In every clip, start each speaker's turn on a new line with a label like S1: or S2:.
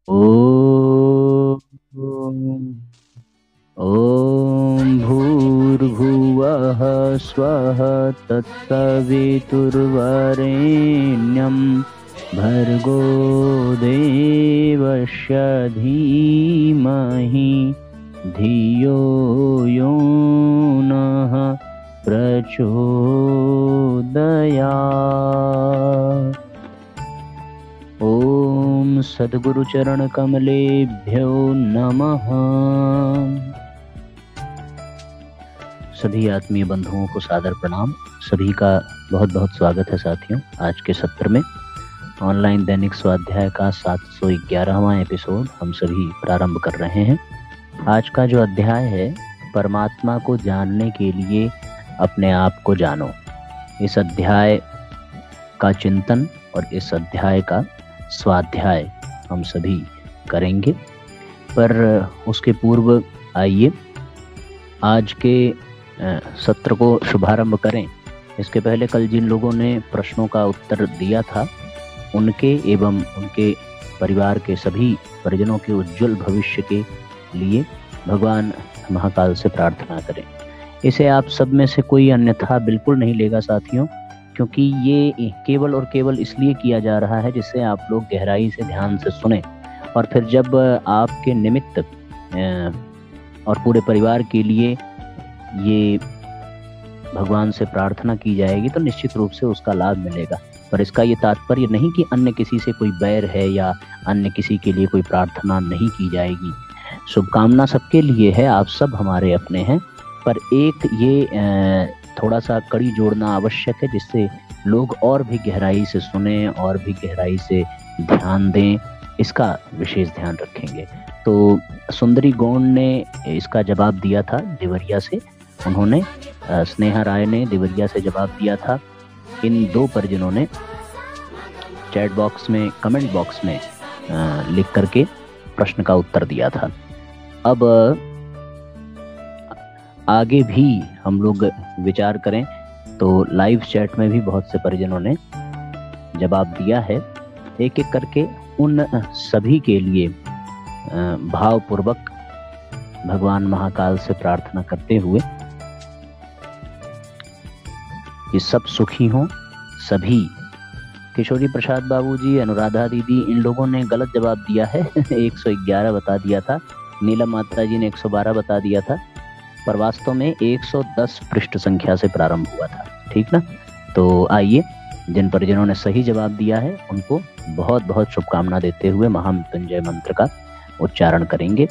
S1: ॐ ॐ भूर्भुवः स्वः तत्सवितुर्वरेण्यं भर्गो देवस्य धीमहि धियो यो नः प्रचोदयात्। ओम सद्गुरु चरण कमलेभ्यो नमः। सभी आत्मीय बंधुओं को सादर प्रणाम। सभी का बहुत बहुत स्वागत है साथियों। आज के सत्र में ऑनलाइन दैनिक स्वाध्याय का 711वां एपिसोड हम सभी प्रारंभ कर रहे हैं। आज का जो अध्याय है, परमात्मा को जानने के लिए अपने आप को जानो। इस अध्याय का चिंतन और इस अध्याय का स्वाध्याय हम सभी करेंगे, पर उसके पूर्व आइए आज के सत्र को शुभारंभ करें। इसके पहले कल जिन लोगों ने प्रश्नों का उत्तर दिया था, उनके एवं उनके परिवार के सभी परिजनों के उज्जवल भविष्य के लिए भगवान महाकाल से प्रार्थना करें। इसे आप सब में से कोई अन्यथा बिल्कुल नहीं लेगा साथियों, क्योंकि ये केवल और केवल इसलिए किया जा रहा है जिससे आप लोग गहराई से ध्यान से सुने, और फिर जब आपके निमित्त और पूरे परिवार के लिए ये भगवान से प्रार्थना की जाएगी तो निश्चित रूप से उसका लाभ मिलेगा। पर इसका ये तात्पर्य नहीं कि अन्य किसी से कोई बैर है या अन्य किसी के लिए कोई प्रार्थना नहीं की जाएगी। शुभकामना सबके लिए है, आप सब हमारे अपने हैं, पर एक ये थोड़ा सा कड़ी जोड़ना आवश्यक है जिससे लोग और भी गहराई से सुने और भी गहराई से ध्यान दें। इसका विशेष ध्यान रखेंगे। तो सुंदरी गौंड ने इसका जवाब दिया था देवरिया से। उन्होंने स्नेहा राय ने देवरिया से जवाब दिया था। इन दो परिजनों ने चैट बॉक्स में, कमेंट बॉक्स में लिख करके प्रश्न का उत्तर दिया था। अब आगे भी हम लोग विचार करें तो लाइव चैट में भी बहुत से परिजनों ने जवाब दिया है। एक एक करके उन सभी के लिए भावपूर्वक भगवान महाकाल से प्रार्थना करते हुए कि सब सुखी हों सभी। किशोरी प्रसाद बाबूजी, अनुराधा दीदी, इन लोगों ने गलत जवाब दिया है 111 बता दिया था। नीलम माता जी ने 112 बता दिया था, पर वास्तव में 110 पृष्ठ संख्या से प्रारंभ हुआ था। ठीक ना? तो आइए, जिन परिजनों ने सही जवाब दिया है उनको बहुत बहुत शुभकामना देते हुए महामृत्युंजय मंत्र का उच्चारण करेंगे।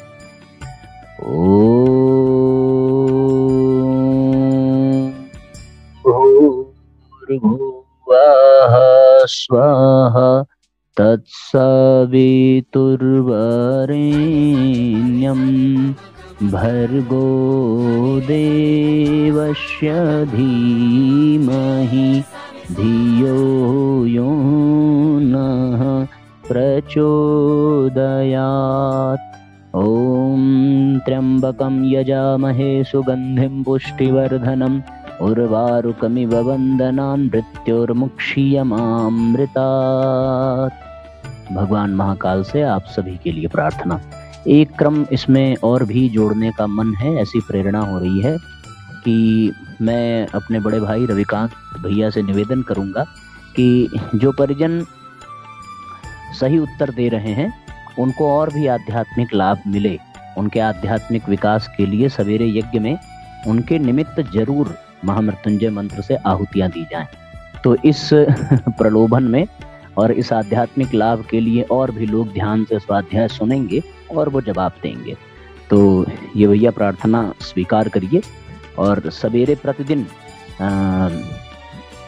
S1: ओम भूर्भुवः स्वः तत्सवितुर्वरेण्यं भर्गो देवस्य धीमहि धियो यो नः प्रचोदयात्। ॐ त्र्यम्बकं यजामहे सुगन्धिं पुष्टिवर्धनम् उर्वारुकमिव वन्दनान् मृत्योर्मुक्षीयमामृतात्। भगवान महाकाल से आप सभी के लिए प्रार्थना। एक क्रम इसमें और भी जोड़ने का मन है, ऐसी प्रेरणा हो रही है कि मैं अपने बड़े भाई रविकांत भैया से निवेदन करूंगा कि जो परिजन सही उत्तर दे रहे हैं उनको और भी आध्यात्मिक लाभ मिले, उनके आध्यात्मिक विकास के लिए सवेरे यज्ञ में उनके निमित्त जरूर महामृत्युंजय मंत्र से आहुतियां दी जाएं। तो इस प्रलोभन में और इस आध्यात्मिक लाभ के लिए और भी लोग ध्यान से स्वाध्याय सुनेंगे और वो जवाब देंगे। तो ये भैया प्रार्थना स्वीकार करिए और सवेरे प्रतिदिन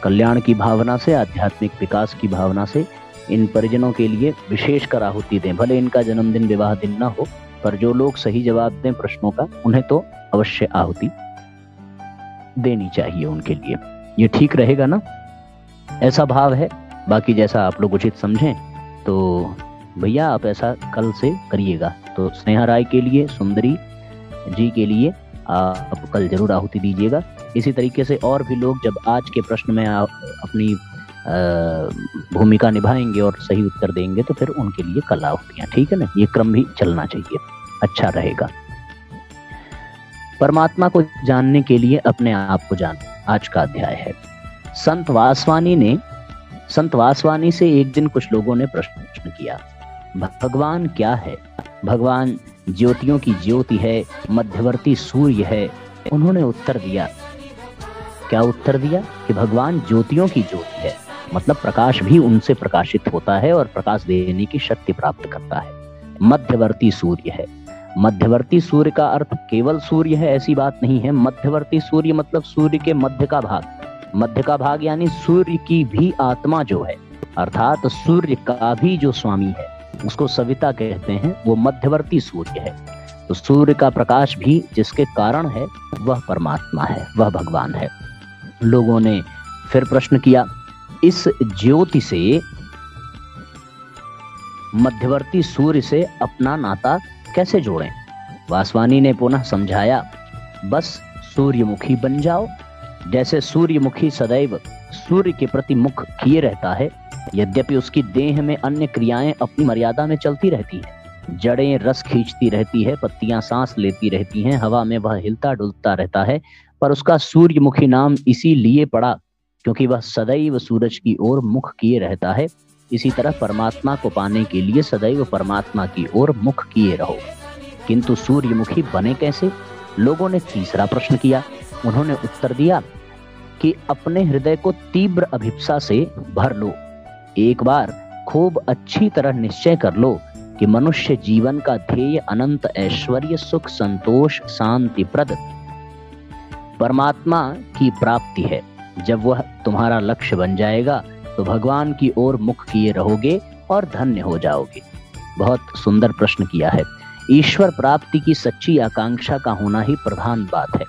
S1: कल्याण की भावना से, आध्यात्मिक विकास की भावना से इन परिजनों के लिए विशेषकर आहुति दें। भले इनका जन्मदिन, विवाह दिन ना हो, पर जो लोग सही जवाब दें प्रश्नों का, उन्हें तो अवश्य आहुति देनी चाहिए उनके लिए। ये ठीक रहेगा ना? ऐसा भाव है। बाकी जैसा आप लोग उचित समझें तो भैया आप ऐसा कल से करिएगा। तो स्नेहा राय के लिए, सुंदरी जी के लिए आप कल जरूर आहुति दीजिएगा। इसी तरीके से और भी लोग जब आज के प्रश्न में अपनी भूमिका निभाएंगे और सही उत्तर देंगे तो फिर उनके लिए कला होतियां, ठीक है ना। ये क्रम भी चलना चाहिए, अच्छा रहेगा। परमात्मा को जानने के लिए अपने आप को जानो, आज का अध्याय है। संत वासवानी से एक दिन कुछ लोगों ने प्रश्न किया, भगवान क्या है? भगवान ज्योतियों की ज्योति है, मध्यवर्ती सूर्य है। उन्होंने उत्तर दिया, क्या उत्तर दिया? कि भगवान ज्योतियों की ज्योति है, मतलब प्रकाश भी उनसे प्रकाशित होता है और प्रकाश देने की शक्ति प्राप्त करता है। मध्यवर्ती सूर्य है। मध्यवर्ती सूर्य का अर्थ केवल सूर्य है ऐसी बात नहीं है। मध्यवर्ती सूर्य मतलब सूर्य के मध्य का भाग, मध्य का भाग यानी सूर्य की भी आत्मा जो है, अर्थात सूर्य का भी जो स्वामी है, उसको सविता कहते हैं, वो मध्यवर्ती सूर्य है। तो सूर्य का प्रकाश भी जिसके कारण है वह परमात्मा है, वह भगवान है। लोगों ने फिर प्रश्न किया, इस ज्योति से, मध्यवर्ती सूर्य से अपना नाता कैसे जोड़ें? वासवानी ने पुनः समझाया, बस सूर्यमुखी बन जाओ। जैसे सूर्यमुखी सदैव सूर्य के प्रति मुख किए रहता है, यद्यपि उसकी देह में अन्य क्रियाएं अपनी मर्यादा में चलती रहती हैं। जड़ें रस खींचती रहती है, पत्तियां सांस लेती रहती हैं, हवा में वह हिलता डुलता रहता है, पर उसका सूर्यमुखी नाम इसीलिए पड़ा क्योंकि वह सदैव सूरज की ओर मुख किए रहता है। इसी तरह परमात्मा को पाने के लिए सदैव परमात्मा की ओर मुख किए रहो। किंतु सूर्यमुखी बने कैसे? लोगों ने तीसरा प्रश्न किया। उन्होंने उत्तर दिया कि अपने हृदय को तीव्र अभिप्सा से भर लो। एक बार खूब अच्छी तरह निश्चय कर लो कि मनुष्य जीवन का ध्येय अनंत ऐश्वर्य, सुख, संतोष, शांति प्रद परमात्मा की प्राप्ति है। जब वह तुम्हारा लक्ष्य बन जाएगा तो भगवान की ओर मुख किए रहोगे और धन्य हो जाओगे। बहुत सुंदर प्रश्न किया है। ईश्वर प्राप्ति की सच्ची आकांक्षा का होना ही प्रधान बात है।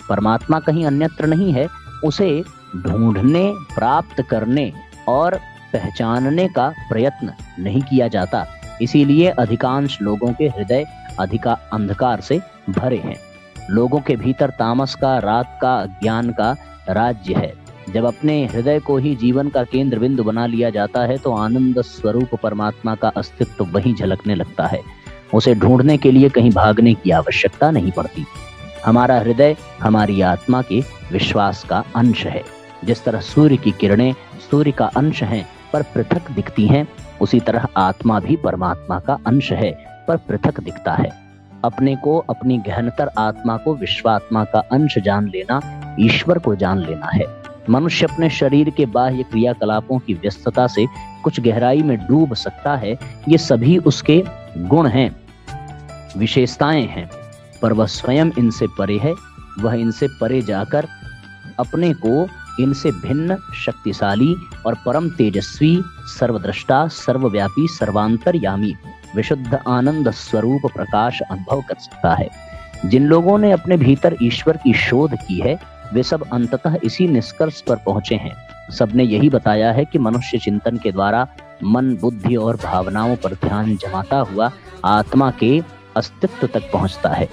S1: परमात्मा कहीं अन्यत्र नहीं है, उसे ढूंढने, प्राप्त करने और पहचानने का प्रयत्न नहीं किया जाता। इसीलिए अधिकांश लोगों के हृदय अंधकार से भरे हैं। लोगों के भीतर तामस का, रात का, ज्ञान का राज्य है। जब अपने हृदय को ही जीवन का केंद्र बिंदु बना लिया जाता है तो आनंद स्वरूप परमात्मा का अस्तित्व वहीं झलकने लगता है। उसे ढूंढने के लिए कहीं भागने की आवश्यकता नहीं पड़ती। हमारा हृदय हमारी आत्मा के विश्वास का अंश है। जिस तरह सूर्य की किरणें सूर्य का अंश हैं पर पृथक दिखती हैं, उसी तरह आत्मा भी परमात्मा का अंश है पर पृथक दिखता है। अपने को, अपनी गहनतर आत्मा को विश्वात्मा का अंश जान लेना ईश्वर को जान लेना है। मनुष्य अपने शरीर के बाह्य क्रियाकलापों की व्यस्तता से कुछ गहराई में डूब सकता है। ये सभी उसके गुण हैं, विशेषताएं हैं, पर वह स्वयं इनसे परे है। वह इनसे परे जाकर अपने को इनसे भिन्न, शक्तिशाली और परम तेजस्वी, सर्वद्रष्टा, सर्वव्यापी, सर्वांतर्यामी, विशुद्ध आनंद स्वरूप प्रकाश अनुभव कर सकता है। जिन लोगों ने अपने भीतर ईश्वर की शोध की है, वे सब अंततः इसी निष्कर्ष पर पहुंचे हैं। सबने यही बताया है कि मनुष्य चिंतन के द्वारा मन, बुद्धि और भावनाओं पर ध्यान जमाता हुआ आत्मा के अस्तित्व तक पहुंचता है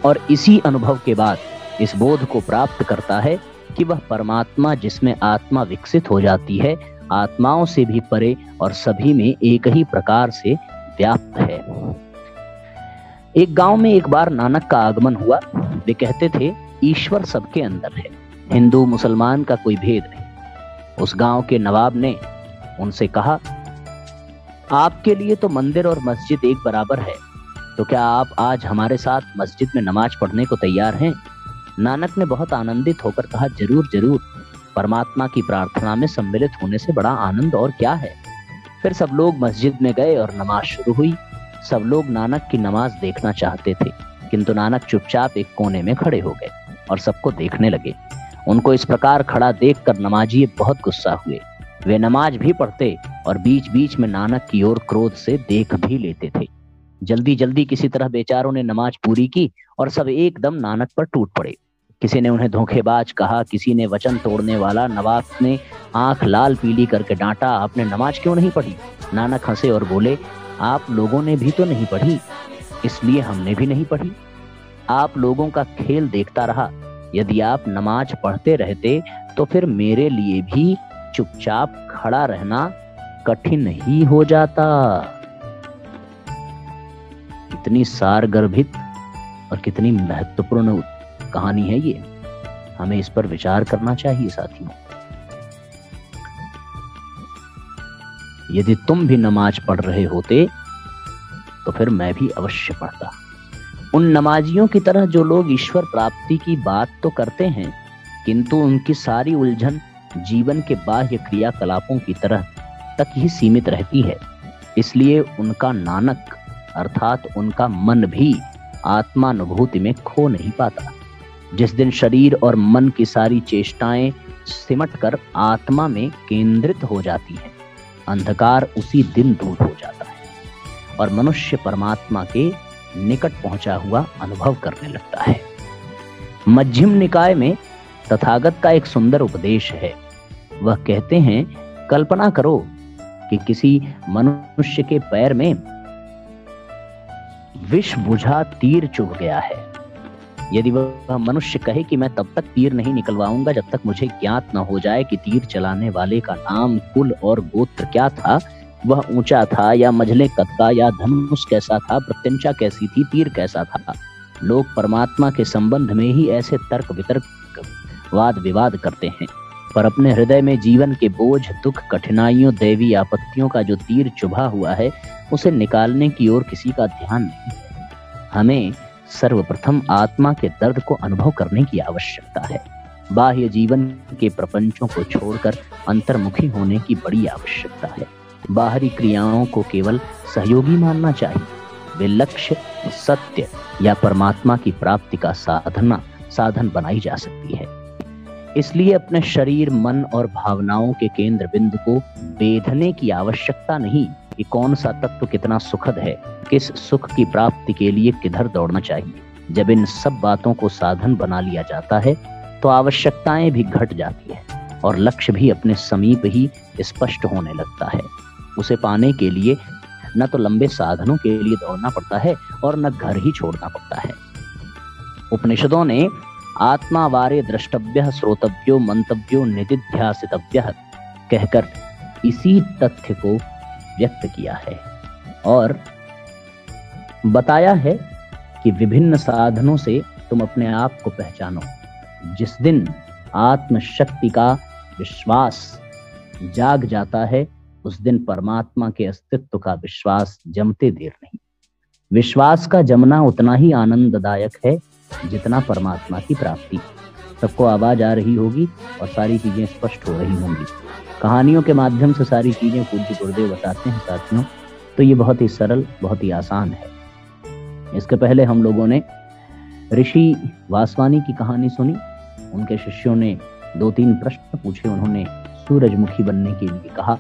S1: और इसी अनुभव के बाद इस बोध को प्राप्त करता है कि वह परमात्मा, जिसमें आत्मा विकसित हो जाती है, आत्माओं से भी परे और सभी में एक ही प्रकार से व्याप्त है। एक गांव में एक बार नानक का आगमन हुआ। वे कहते थे, ईश्वर सबके अंदर है, हिंदू मुसलमान का कोई भेद नहीं। उस गांव के नवाब ने उनसे कहा, आपके लिए तो मंदिर और मस्जिद एक बराबर है, तो क्या आप आज हमारे साथ मस्जिद में नमाज पढ़ने को तैयार हैं? नानक ने बहुत आनंदित होकर कहा, जरूर जरूर, परमात्मा की प्रार्थना में सम्मिलित होने से बड़ा आनंद और क्या है। फिर सब लोग मस्जिद में गए और नमाज शुरू हुई। सब लोग नानक की नमाज देखना चाहते थे, किंतु नानक चुपचाप एक कोने में खड़े हो गए और सबको देखने लगे। उनको इस प्रकार खड़ा देखकर नमाजी बहुत गुस्सा हुए। वे नमाज भी पढ़ते और बीच बीच में नानक की ओर क्रोध से देख भी लेते थे। जल्दी जल्दी किसी तरह बेचारों ने नमाज पूरी की और सब एकदम नानक पर टूट पड़े। किसी ने उन्हें धोखेबाज कहा, किसी ने वचन तोड़ने वाला। नवाब ने आंख लाल पीली करके डांटा, आपने नमाज क्यों नहीं पढ़ी? नानक हंसे और बोले, आप लोगों ने भी तो नहीं पढ़ी, इसलिए हमने भी नहीं पढ़ी। आप लोगों का खेल देखता रहा। यदि आप नमाज पढ़ते रहते तो फिर मेरे लिए भी चुपचाप खड़ा रहना कठिन ही हो जाता। कितनी सारगर्भित और कितनी महत्वपूर्ण कहानी है ये, हमें इस पर विचार करना चाहिए साथियों। यदि तुम भी नमाज पढ़ रहे होते तो फिर मैं भी अवश्य पढ़ता। उन नमाजियों की तरह जो लोग ईश्वर प्राप्ति की बात तो करते हैं, किंतु उनकी सारी उलझन जीवन के बाह्य क्रियाकलापों की तरह तक ही सीमित रहती है। इसलिए उनका नानक अर्थात उनका मन भी आत्मानुभूति में खो नहीं पाता। जिस दिन शरीर और मन की सारी चेष्टाएं सिमटकर आत्मा में केंद्रित हो जाती हैं, अंधकार उसी दिन दूर हो जाता है और मनुष्य परमात्मा के निकट पहुंचा हुआ अनुभव करने लगता है। मध्यम निकाय में तथागत का एक सुंदर उपदेश है। वह कहते हैं, कल्पना करो कि किसी मनुष्य के पैर में विष बुझा तीर चुभ गया है। यदि वह मनुष्य कहे कि मैं तब तक तीर नहीं निकलवाऊंगा जब तक मुझे ज्ञात न हो जाए कि तीर चलाने वाले का नाम, कुल और गोत्र क्या था, वह ऊंचा था या मझले कद का, या धनुष कैसा था, प्रत्यंचा कैसी थी, तीर कैसा था। लोग परमात्मा के संबंध में ही ऐसे तर्क वितर्क वाद विवाद करते हैं, पर अपने हृदय में जीवन के बोझ, दुख, कठिनाइयों, दैवी आपत्तियों का जो तीर चुभा हुआ है, उसे निकालने की ओर किसी का ध्यान नहीं है। हमें सर्वप्रथम आत्मा के दर्द को अनुभव करने की आवश्यकता है। बाह्य जीवन के प्रपंचों को छोड़कर अंतर्मुखी होने की बड़ी आवश्यकता है। बाहरी क्रियाओं को केवल सहयोगी मानना चाहिए। वे लक्ष्य, सत्य या परमात्मा की प्राप्ति का साधन बनाई जा सकती है। इसलिए अपने शरीर, मन और भावनाओं के केंद्र बिंदु को बेधने की आवश्यकता नहीं कि कौन सा तत्व कितना सुखद है, किस सुख की प्राप्ति के लिए किधर दौड़ना चाहिए। जब इन सब बातों को साधन बना लिया जाता है तो आवश्यकताएं भी घट जाती है और लक्ष्य भी अपने समीप ही स्पष्ट होने लगता है। उसे पाने के लिए न तो लंबे साधनों के लिए दौड़ना पड़ता है और न घर ही छोड़ना पड़ता है। उपनिषदों ने आत्मा वारे द्रष्टव्यः श्रोतव्यो मंतव्यो निदिध्यासितव्यः कहकर इसी तथ्य को व्यक्त किया है और बताया है कि विभिन्न साधनों से तुम अपने आप को पहचानो। जिस दिन आत्मशक्ति का विश्वास जाग जाता है, उस दिन परमात्मा के अस्तित्व का विश्वास जमते देर नहीं। विश्वास का जमना उतना ही आनंददायक है जितना परमात्मा की प्राप्ति। सबको आवाज आ रही होगी और सारी चीजें स्पष्ट हो रही होंगी। कहानियों के माध्यम से सारी चीजें पूज्य गुरुदेव बताते हैं साथियों, तो ये बहुत ही सरल, बहुत ही आसान है। इसके पहले हम लोगों ने ऋषि वासवानी की कहानी सुनी। उनके शिष्यों ने 2-3 प्रश्न पूछे, उन्होंने सूरजमुखी बनने के लिए कहा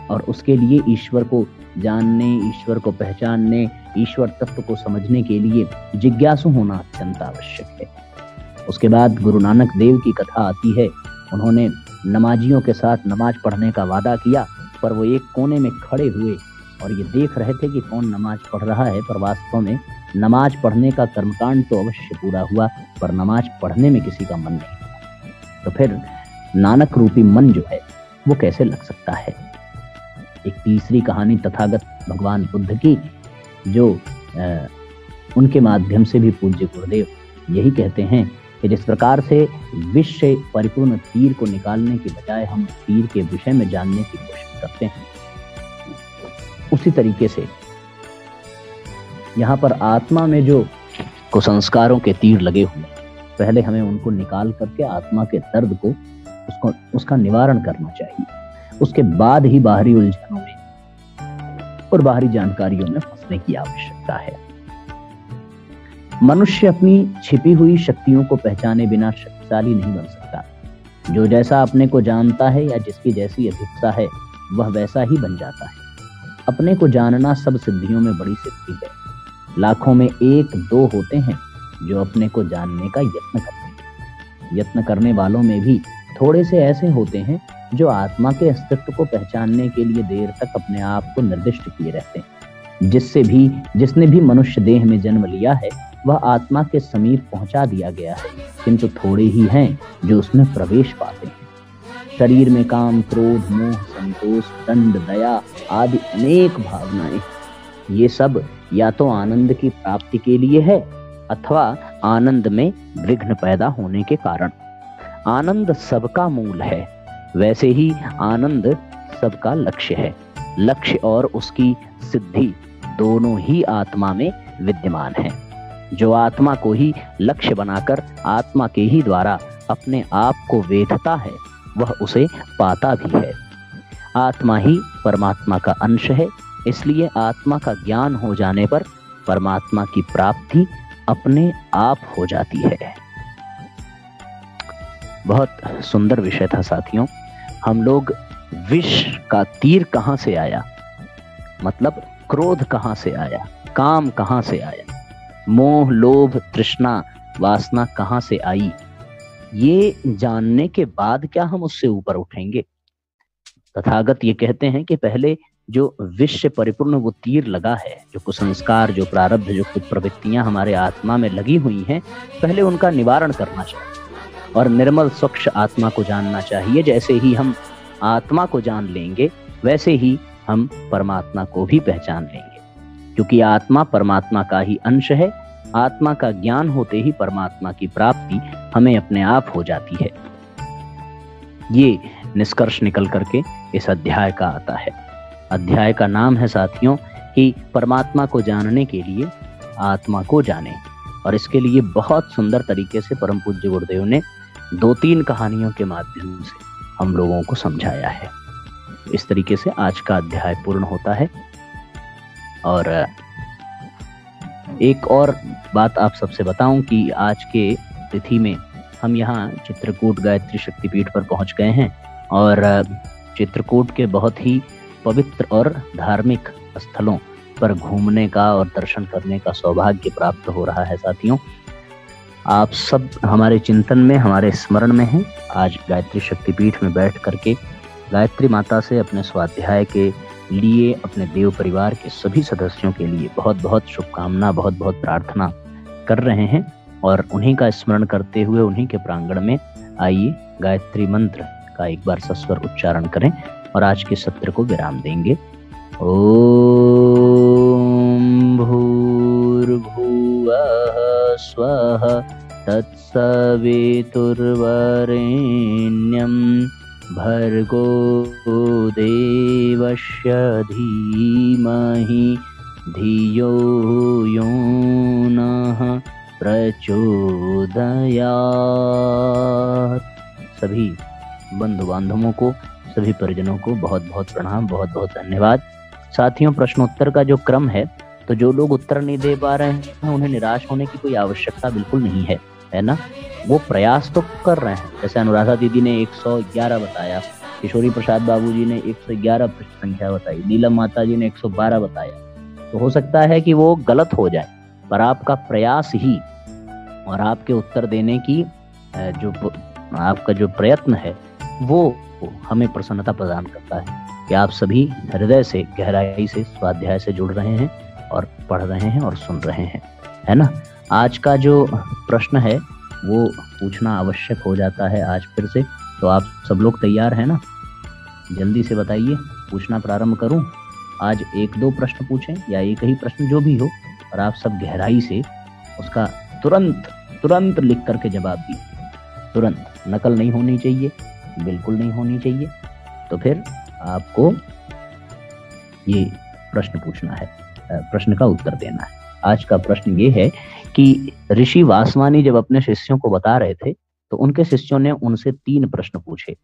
S1: और उसके लिए ईश्वर को जानने, ईश्वर को पहचानने, ईश्वर तत्व को समझने के लिए जिज्ञासु होना अत्यंत आवश्यक है। उसके बाद गुरु नानक देव की कथा आती है। उन्होंने नमाजियों के साथ नमाज पढ़ने का वादा किया, पर वो एक कोने में खड़े हुए और ये देख रहे थे कि कौन नमाज पढ़ रहा है, पर वास्तव में नमाज पढ़ने का कर्मकांड तो अवश्य पूरा हुआ, पर नमाज पढ़ने में किसी का मन नहीं। तो फिर नानक रूपी मन जो है वो कैसे लग सकता है। एक तीसरी कहानी तथागत भगवान बुद्ध की, जो उनके माध्यम से भी पूज्य गुरुदेव यही कहते हैं कि जिस प्रकार से विष से परिपूर्ण तीर को निकालने की बजाय हम तीर के विषय में जानने की कोशिश करते हैं, उसी तरीके से यहाँ पर आत्मा में जो कुसंस्कारों के तीर लगे हुए, पहले हमें उनको निकाल करके आत्मा के दर्द को उसका निवारण करना चाहिए। उसके बाद ही बाहरी उलझनों में और बाहरी जानकारियों में फंसने की आवश्यकता है। मनुष्य अपनी छिपी हुई शक्तियों को पहचाने बिना शक्तिशाली नहीं बन सकता। जो जैसा अपने को जानता है या जिसकी जैसी अधिकता है, वह वैसा ही बन जाता है। अपने को जानना सब सिद्धियों में बड़ी सिद्धि है। लाखों में 1-2 होते हैं जो अपने को जानने का यत्न करते हैं। यत्न करने वालों में भी थोड़े से ऐसे होते हैं जो आत्मा के अस्तित्व को पहचानने के लिए देर तक अपने आप को निर्दिष्ट किए रहते हैं। जिसने भी मनुष्य देह में जन्म लिया है, वह आत्मा के समीप पहुंचा दिया गया है, किंतु थोड़े ही हैं जो उसमें प्रवेश पाते हैं। शरीर में काम, क्रोध, मोह, संतोष, दंड, दया आदि अनेक भावनाएं, ये सब या तो आनंद की प्राप्ति के लिए है अथवा आनंद में विघ्न पैदा होने के कारण। आनंद सबका मूल है, वैसे ही आनंद सबका लक्ष्य है। लक्ष्य और उसकी सिद्धि दोनों ही आत्मा में विद्यमान है। जो आत्मा को ही लक्ष्य बनाकर आत्मा के ही द्वारा अपने आप को वेधता है, वह उसे पाता भी है। आत्मा ही परमात्मा का अंश है, इसलिए आत्मा का ज्ञान हो जाने पर परमात्मा की प्राप्ति अपने आप हो जाती है। बहुत सुंदर विषय था साथियों। हम लोग विष का तीर कहां से आया, मतलब क्रोध कहां से आया, काम कहां से आया, मोह, लोभ, तृष्णा, वासना कहां से आई, ये जानने के बाद क्या हम उससे ऊपर उठेंगे। तथागत ये कहते हैं कि पहले जो विष से परिपूर्ण वो तीर लगा है, जो कुसंस्कार, जो प्रारब्ध, जो कुछ प्रवृत्तियां हमारे आत्मा में लगी हुई हैं, पहले उनका निवारण करना चाहिए और निर्मल स्वच्छ आत्मा को जानना चाहिए। जैसे ही हम आत्मा को जान लेंगे, वैसे ही हम परमात्मा को भी पहचान लेंगे, क्योंकि आत्मा परमात्मा का ही अंश है। आत्मा का ज्ञान होते ही परमात्मा की प्राप्ति हमें अपने आप हो जाती है। ये निष्कर्ष निकल करके इस अध्याय का आता है। अध्याय का नाम है साथियों कि परमात्मा को जानने के लिए आत्मा को जाने, और इसके लिए बहुत सुंदर तरीके से परम पूज्य गुरुदेव ने 2-3 कहानियों के माध्यम से हम लोगों को समझाया है। इस तरीके से आज का अध्याय पूर्ण होता है। और एक और बात आप सबसे बताऊं कि आज के तिथि में हम यहाँ चित्रकूट गायत्री शक्तिपीठ पर पहुंच गए हैं, और चित्रकूट के बहुत ही पवित्र और धार्मिक स्थलों पर घूमने का और दर्शन करने का सौभाग्य प्राप्त हो रहा है। साथियों, आप सब हमारे चिंतन में, हमारे स्मरण में हैं। आज गायत्री शक्तिपीठ में बैठ करके गायत्री माता से अपने स्वाध्याय के लिए, अपने देव परिवार के सभी सदस्यों के लिए बहुत बहुत शुभकामना, बहुत बहुत प्रार्थना कर रहे हैं, और उन्हीं का स्मरण करते हुए उन्हीं के प्रांगण में आइए गायत्री मंत्र का एक बार सस्वर उच्चारण करें और आज के सत्र को विराम देंगे। ओम भूर्भुवः स्वः तत्सवितुर्वरेण्यं भर्गो देवस्य धीमहि धियो यो नः प्रचोदयात्। सभी बंधु बांधवों को, सभी परिजनों को बहुत बहुत प्रणाम, बहुत बहुत धन्यवाद। साथियों, प्रश्नोत्तर का जो क्रम है, तो जो लोग उत्तर नहीं दे पा रहे हैं उन्हें निराश होने की कोई आवश्यकता बिल्कुल नहीं है, है ना। वो प्रयास तो कर रहे हैं। जैसे अनुराधा दीदी ने 111 बताया, किशोरी प्रसाद बाबू जी ने 111 प्रश्न संख्या बताई, नीलम माता जी ने 112 बताया। तो हो सकता है कि वो गलत हो जाए, पर आपका प्रयास ही और आपके उत्तर देने की जो आपका जो प्रयत्न है वो हमें प्रसन्नता प्रदान करता है कि आप सभी हृदय से, गहराई से स्वाध्याय से जुड़ रहे हैं और पढ़ रहे हैं और सुन रहे हैं, है ना। आज का जो प्रश्न है वो पूछना आवश्यक हो जाता है आज फिर से। तो आप सब लोग तैयार हैं ना? जल्दी से बताइए, पूछना प्रारंभ करूं? आज 1-2 प्रश्न पूछें या एक ही प्रश्न, जो भी हो, और आप सब गहराई से उसका तुरंत लिख करके जवाब दीजिए। तुरंत, नकल नहीं होनी चाहिए, बिल्कुल नहीं होनी चाहिए। तो फिर आपको ये प्रश्न पूछना है, प्रश्न का उत्तर देना है। आज का प्रश्न ये है कि ऋषि वासवानी जब अपने शिष्यों को बता रहे थे तो उनके शिष्यों ने उनसे 3 प्रश्न पूछे।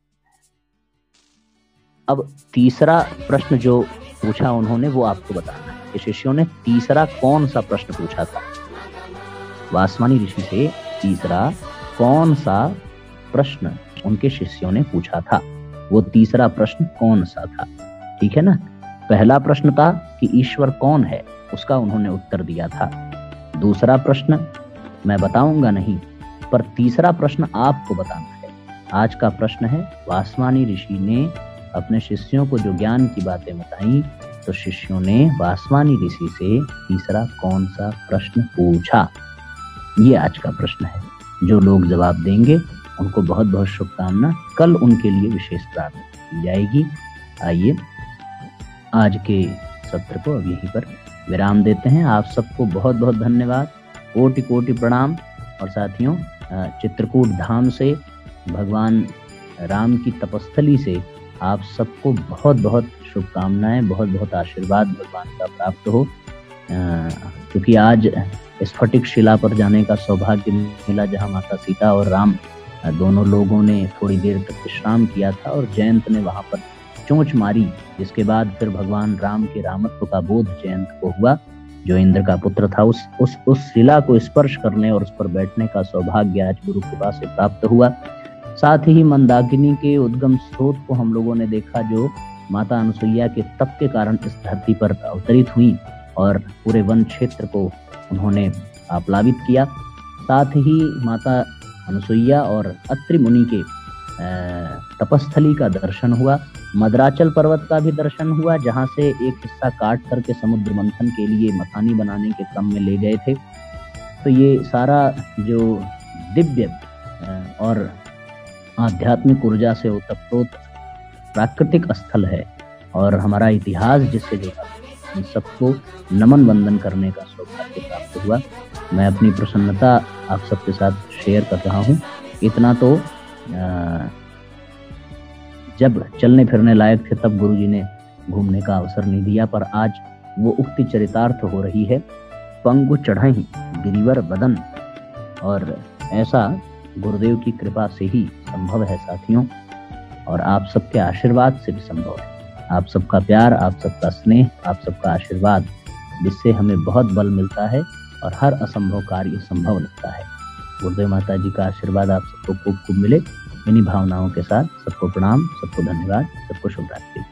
S1: अब तीसरा प्रश्न जो पूछा उन्होंने वो आपको बताना है कि शिष्यों ने तीसरा कौन सा प्रश्न पूछा था। वासवानी ऋषि से तीसरा कौन सा प्रश्न उनके शिष्यों ने पूछा था, वो तीसरा प्रश्न कौन सा था, ठीक है ना। पहला प्रश्न था कि ईश्वर कौन है, उसका उन्होंने उत्तर दिया था। दूसरा प्रश्न मैं बताऊंगा नहीं, पर तीसरा प्रश्न आपको बताना है। आज का प्रश्न है, वासवानी ऋषि ने अपने शिष्यों को जो ज्ञान की बातें बताई, तो शिष्यों ने वासवानी ऋषि से तीसरा कौन सा प्रश्न पूछा, ये आज का प्रश्न है। जो लोग जवाब देंगे उनको बहुत बहुत शुभकामना। कल उनके लिए विशेष प्रार्थना की जाएगी। आइए आज के सत्र को अब यहीं पर विराम देते हैं। आप सबको बहुत बहुत धन्यवाद, कोटि कोटि प्रणाम। और साथियों, चित्रकूट धाम से, भगवान राम की तपस्थली से आप सबको बहुत बहुत शुभकामनाएं, बहुत बहुत आशीर्वाद भगवान का प्राप्त हो। क्योंकि आज स्फटिक शिला पर जाने का सौभाग्य मिला, जहां माता सीता और राम दोनों लोगों ने थोड़ी देर तक विश्राम किया था और जयंत ने वहां पर चोंच मारी, जिसके बाद फिर भगवान राम के रामत्व का बोध जयंत को हुआ, जो इंद्र का पुत्र था। उस शिला को स्पर्श करने और उस पर बैठने का सौभाग्य आज गुरु कृपा से प्राप्त हुआ। साथ ही मंदाकिनी के उद्गम स्रोत को हम लोगों ने देखा, जो माता अनुसुईया के तप के कारण इस धरती पर अवतरित हुई और पूरे वन क्षेत्र को उन्होंने आप्लावित किया। साथ ही माता अनुसुईया और अत्रि मुनि के तपस्थली का दर्शन हुआ। मद्राचल पर्वत का भी दर्शन हुआ, जहां से एक हिस्सा काट करके समुद्र मंथन के लिए मथानी बनाने के क्रम में ले गए थे। तो ये सारा जो दिव्य और आध्यात्मिक ऊर्जा से ओतप्रोत प्राकृतिक स्थल है और हमारा इतिहास जिससे जुड़ा, इन सबको नमन वंदन करने का सौभाग्य प्राप्त हुआ। मैं अपनी प्रसन्नता आप सबके साथ शेयर कर रहा हूँ। इतना तो जब चलने फिरने लायक थे तब गुरुजी ने घूमने का अवसर नहीं दिया, पर आज वो उक्ति चरितार्थ हो रही है। पंगु चढ़ई गिरिवर बदन, और ऐसा गुरुदेव की कृपा से ही संभव है साथियों, और आप सबके आशीर्वाद से भी संभव है। आप सबका प्यार, आप सबका स्नेह, आप सबका आशीर्वाद, जिससे हमें बहुत बल मिलता है और हर असंभव कार्य संभव लगता है। गुरुदेव माता जी का आशीर्वाद आप सबको खूब खूब मिले। इन्हीं भावनाओं के साथ सबको प्रणाम, सबको धन्यवाद, सबको शुभ रात्रि।